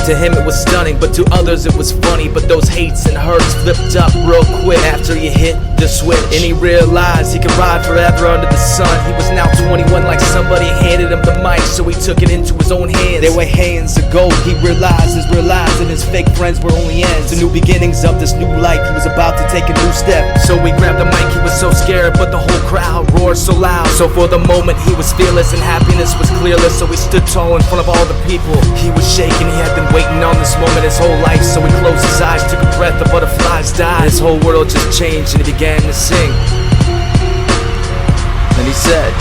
To him it was stunning, but to others it was funny. But those hates and hurts flipped up real quick after he hit the switch, and he realized he could ride forever under the sun. He was now 21, like somebody handed him the mic, so he took it into his own hands. They were hands of gold. He realized his fake friends were only ends. The new beginnings of this new life. He was about to take a new step, so he grabbed the mic. He was so scared, but the whole crowd roared so loud. So for the moment he was fearless, and happiness was clearless. So he stood tall in front of all the people. He was shaking, he had been waiting on this moment his whole life. So he closed his eyes, took a breath, the butterflies died. His whole world just changed, and he began to sing. And he said,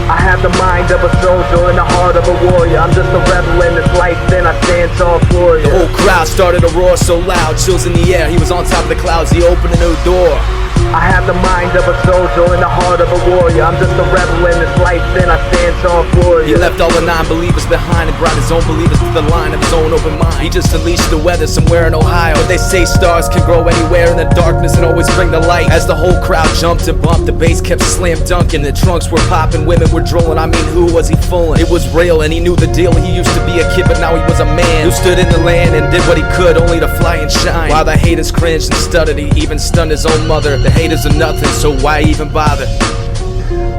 I have the mind of a soldier and the heart of a warrior. I'm just a rebel in this life, then I stand tall for you. The whole crowd started to roar so loud, chills in the air. He was on top of the clouds, he opened a new door. I have the mind of a soldier and the heart of a warrior. I'm just a rebel in this life, then I stand tall for you. He left all the non-believers behind and brought his own believers to the line of his own open mind. He just unleashed the weather somewhere in Ohio. But they say stars can grow anywhere in the darkness and always bring the light. As the whole crowd jumped and bumped, the bass kept slam dunking. The trunks were popping, women were drooling. I mean, who was he fooling? It was real and he knew the deal. He used to be a kid, but now he was a man who stood in the land and did what he could only to fly and shine. While the haters cringed and stuttered, he even stunned his own mother. The haters are nothing, so why even bother?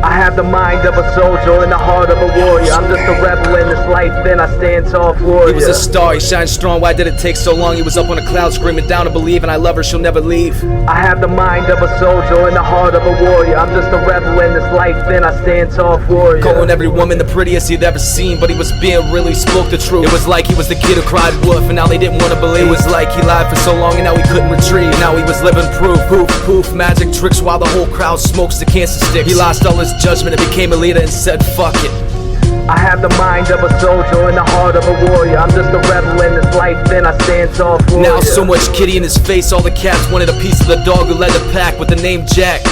I have the mind of a soldier and the heart of a warrior. I'm just a rebel in this life, then I stand tall for you. He was a star, he shined strong, why did it take so long? He was up on a cloud screaming down to believe, and I love her, she'll never leave. I have the mind of a soldier and the heart of a warrior. I'm just a rebel in this life, then I stand tall for you. Calling every woman the prettiest he'd ever seen, but he was being real, he spoke the truth. It was like he was the kid who cried wolf, and now they didn't want to believe. It was like he lied for so long, and now he couldn't retrieve. Now he was living proof, poof, poof, magic tricks while the whole crowd smokes the cancer sticks. He lost all his judgment and became a leader and said fuck it. I have the mind of a soldier and the heart of a warrior. I'm just a rebel in this life, then I stand tall for you. Now so much kitty in his face, all the cats wanted a piece of the dog who led the pack with the name Jack.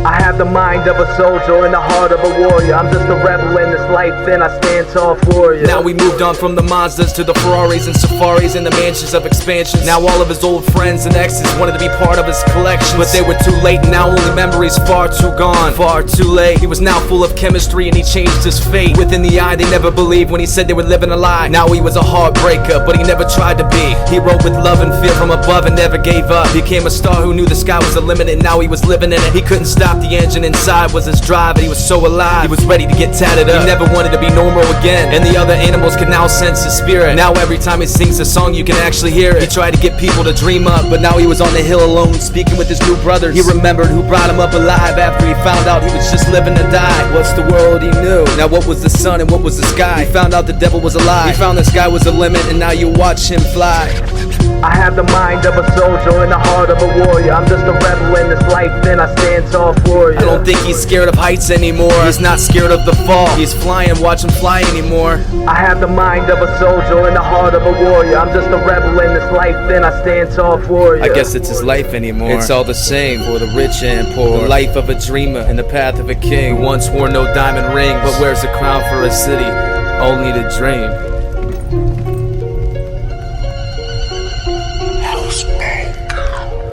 I have the mind of a soldier and the heart of a warrior. I'm just a rebel in this life, then I stand tall for you. Now we moved on from the Mazdas to the Ferraris and Safaris and the mansions of expansion. Now all of his old friends and exes wanted to be part of his collection, but they were too late, and now only memories far too gone, far too late. He was now full of chemistry and he changed his fate. Within the eye they never believed when he said they were living a lie. Now he was a heartbreaker, but he never tried to be. He wrote with love and fear from above and never gave up. Became a star who knew the sky was the limit, and now he was living in it. He couldn't stop the engine, inside was his drive, and he was so alive. He was ready to get tatted up. He never wanted to be normal again, and the other animals could now sense his spirit. Now every time he sings a song you can actually hear it. He tried to get people to dream up, but now he was on the hill alone, speaking with his new brothers. He remembered who brought him up alive after he found out he was just living to die. What's the world he knew? Now what was the sun and what was the sky? He found out the devil was a lie. He found the sky was the limit, and now you watch him fly. I have the mind of a soldier and the heart of a warrior. I'm just a rebel in this life, then I stand tall for you. I don't think he's scared of heights anymore. He's not scared of the fall. He's flying, watch him fly anymore. I have the mind of a soldier and the heart of a warrior. I'm just a rebel in this life, then I stand tall for you. I guess it's his life anymore. It's all the same for the rich and poor. The life of a dreamer and the path of a king who once wore no diamond ring, but wears a crown for a city, only to dream.